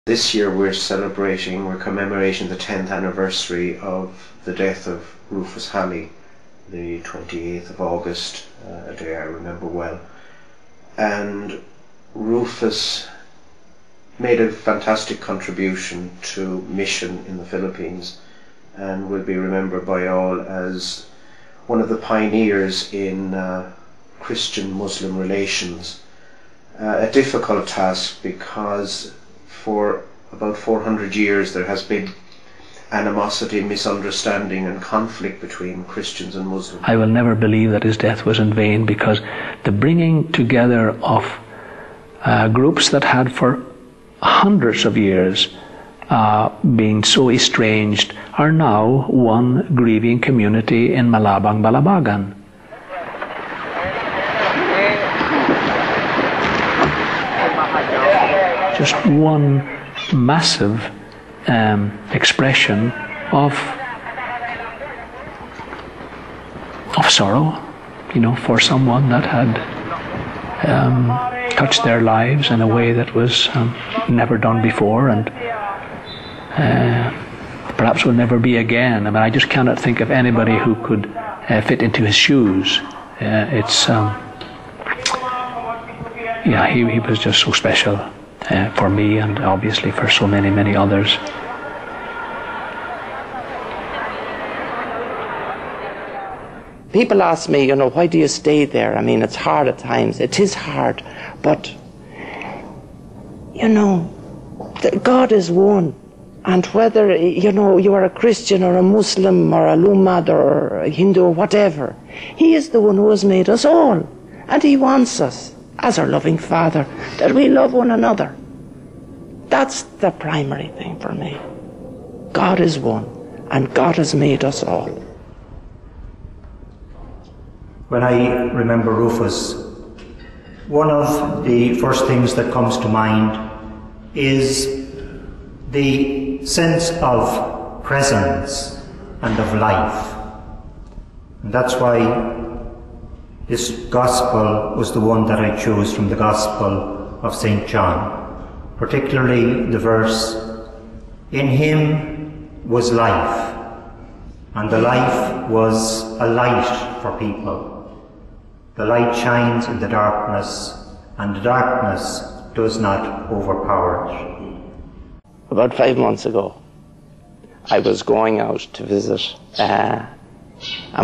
This year we're commemorating the 10th anniversary of the death of Rufus, the 28th of August, a day I remember well. And Rufus made a fantastic contribution to mission in the Philippines and will be remembered by all as one of the pioneers in Christian-Muslim relations. A difficult task because for about 400 years there has been animosity, misunderstanding and conflict between Christians and Muslims. I will never believe that his death was in vain, because the bringing together of groups that had for hundreds of years been so estranged are now one grieving community in Malabang, Balabagan. Just one massive expression of sorrow, for someone that had touched their lives in a way that was never done before, and perhaps will never be again. I mean, I just cannot think of anybody who could fit into his shoes. He was just so special for me, and obviously for so many, many others. People ask me, why do you stay there? I mean, it's hard at times. It is hard, but God is one. And whether, you are a Christian or a Muslim or a Lumad or a Hindu or whatever, He is the one who has made us all. And He wants us, as our loving Father, that we love one another. That's the primary thing for me. God is one, and God has made us all. When I remember Rufus, one of the first things that comes to mind is the sense of presence and of life. And that's why this Gospel was the one that I chose from the Gospel of St. John, particularly the verse, "In Him was life, and the life was a light for people. The light shines in the darkness, and the darkness does not overpower it." About 5 months ago, I was going out to visit a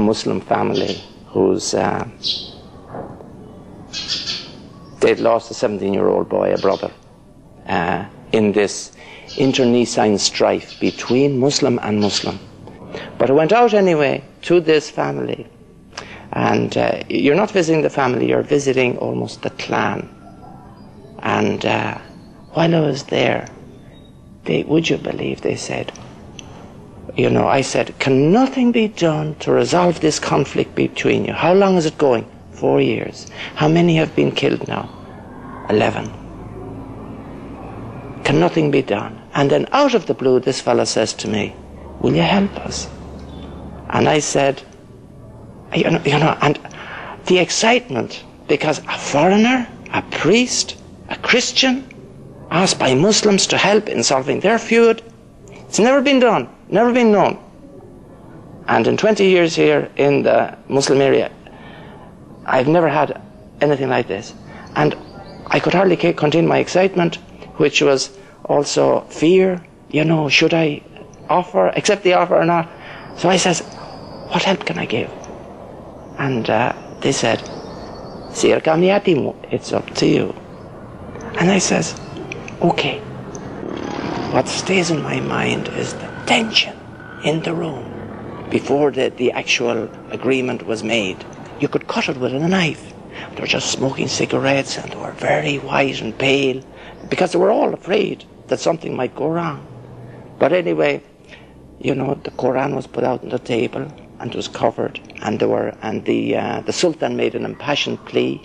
Muslim family whose they'd lost a 17-year-old boy, a brother, in this internecine strife between Muslim and Muslim. But I went out anyway to this family, and you're not visiting the family, you're visiting almost the clan. And while I was there, would you believe, they said, I said, "Can nothing be done to resolve this conflict between you? How long is it going?" 4 years. "How many have been killed now?" 11. "Can nothing be done?" And then out of the blue, this fella says to me, "Will you help us?" And I said, and the excitement, because a foreigner, a priest, a Christian, asked by Muslims to help in solving their feud, it's never been done, never been known. And in 20 years here in the Muslim area, I've never had anything like this. And I could hardly contain my excitement, which was also fear, should I accept the offer or not? So I says, "What help can I give?" And they said, "It's up to you." And I says, "Okay." What stays in my mind is the tension in the room before the actual agreement was made. You could cut it with a knife. They were just smoking cigarettes, and they were very white and pale, because they were all afraid that something might go wrong. But anyway, the Quran was put out on the table, and it was covered, and the Sultan made an impassioned plea,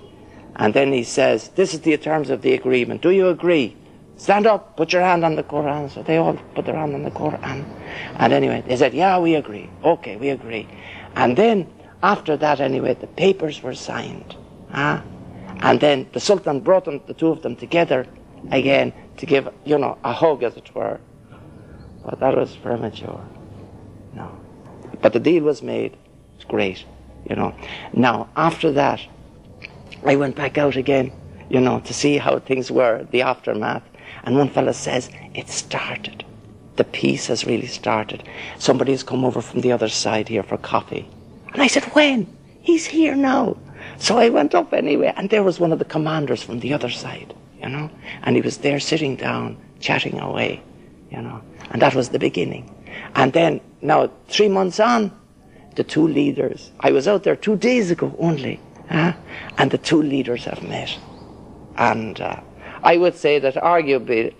and then he says, "This is the terms of the agreement. Do you agree? Stand up, put your hand on the Quran." So they all put their hand on the Quran. And anyway, they said, "Yeah, we agree. Okay, we agree." And then, after that anyway, the papers were signed. And then the Sultan brought the two of them together again to give, you know, a hug, as it were. But that was premature. No. But the deal was made. It's great, you know. Now, after that, I went back out again, you know, to see how things were, the aftermath. And one fella says, it started. The peace has really started. Somebody's come over from the other side here for coffee. And I said, when? He's here now. So I went up anyway, and there was one of the commanders from the other side, you know. And he was there sitting down, chatting away, you know. And that was the beginning. And then, now, 3 months on, the two leaders, I was out there 2 days ago only, and the two leaders have met. And I would say that arguably,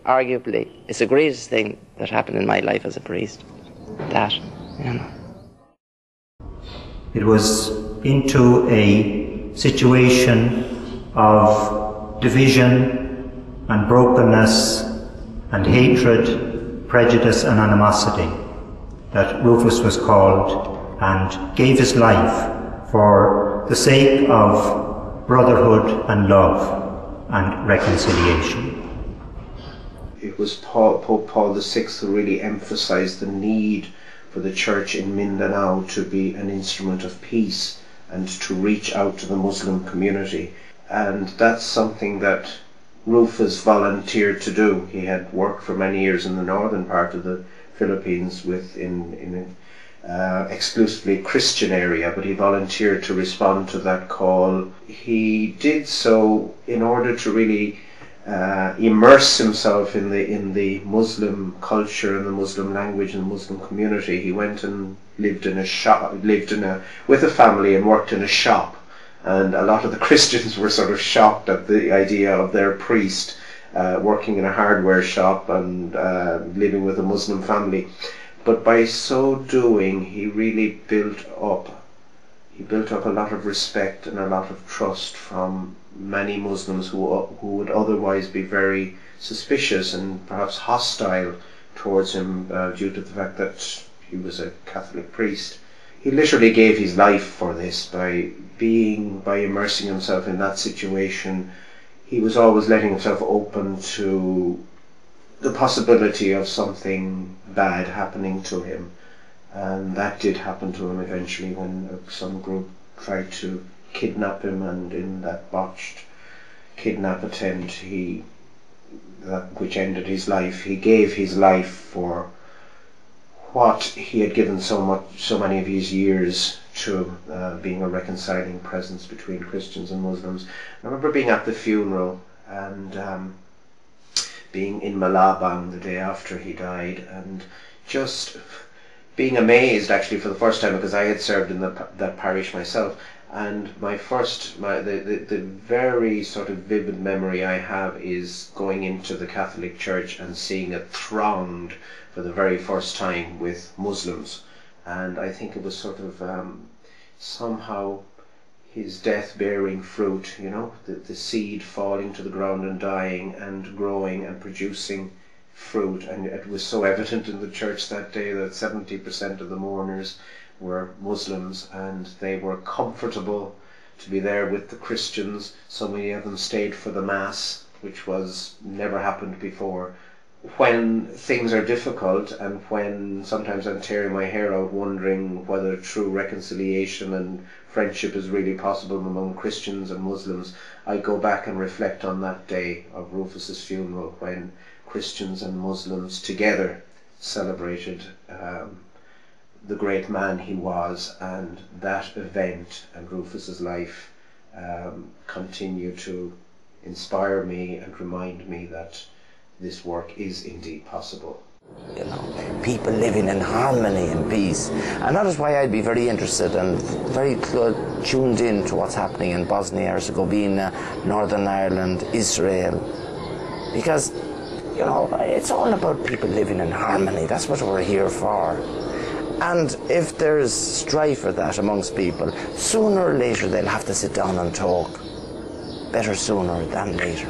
it's the greatest thing that happened in my life as a priest. That, you know. It was into a situation of division and brokenness and hatred, prejudice and animosity that Rufus was called and gave his life for the sake of brotherhood and love and reconciliation. It was Pope Paul VI who really emphasized the need for the church in Mindanao to be an instrument of peace and to reach out to the Muslim community. And that's something that Rufus volunteered to do. He had worked for many years in the northern part of the Philippines in an exclusively Christian area, but he volunteered to respond to that call. He did so in order to really immerse himself in the Muslim culture and the Muslim language and the Muslim community. He went and lived in a shop, with a family and worked in a shop, and a lot of the Christians were sort of shocked at the idea of their priest working in a hardware shop and living with a Muslim family. But by so doing, he really built up a lot of respect and a lot of trust from many Muslims who would otherwise be very suspicious and perhaps hostile towards him due to the fact that he was a Catholic priest. He literally gave his life for this by immersing himself in that situation. He was always letting himself open to the possibility of something bad happening to him. And that did happen to him eventually when some group tried to kidnap him, and in that botched kidnap attempt which ended his life, he gave his life for what he had given so many of his years to, being a reconciling presence between Christians and Muslims. I remember being at the funeral and being in Malabang the day after he died, and just being amazed actually for the first time, because I had served in that parish myself, and the very sort of vivid memory I have is going into the Catholic Church and seeing it thronged for the very first time with Muslims. And I think it was sort of somehow his death bearing fruit, you know, the seed falling to the ground and dying and growing and producing fruit. And it was so evident in the church that day that 70% of the mourners were Muslims, and they were comfortable to be there with the Christians. So many of them stayed for the Mass, which was never happened before. When things are difficult, and when sometimes I'm tearing my hair out wondering whether true reconciliation and friendship is really possible among Christians and Muslims, I go back and reflect on that day of Rufus's funeral, when Christians and Muslims together celebrated the great man he was, and that event and Rufus's life continue to inspire me and remind me that this work is indeed possible. You know, people living in harmony and peace. And that is why I'd be very interested and very tuned in to what's happening in Bosnia-Herzegovina, Northern Ireland, Israel. Because, you know, it's all about people living in harmony. That's what we're here for. And if there's strife for that amongst people, sooner or later they'll have to sit down and talk. Better sooner than later.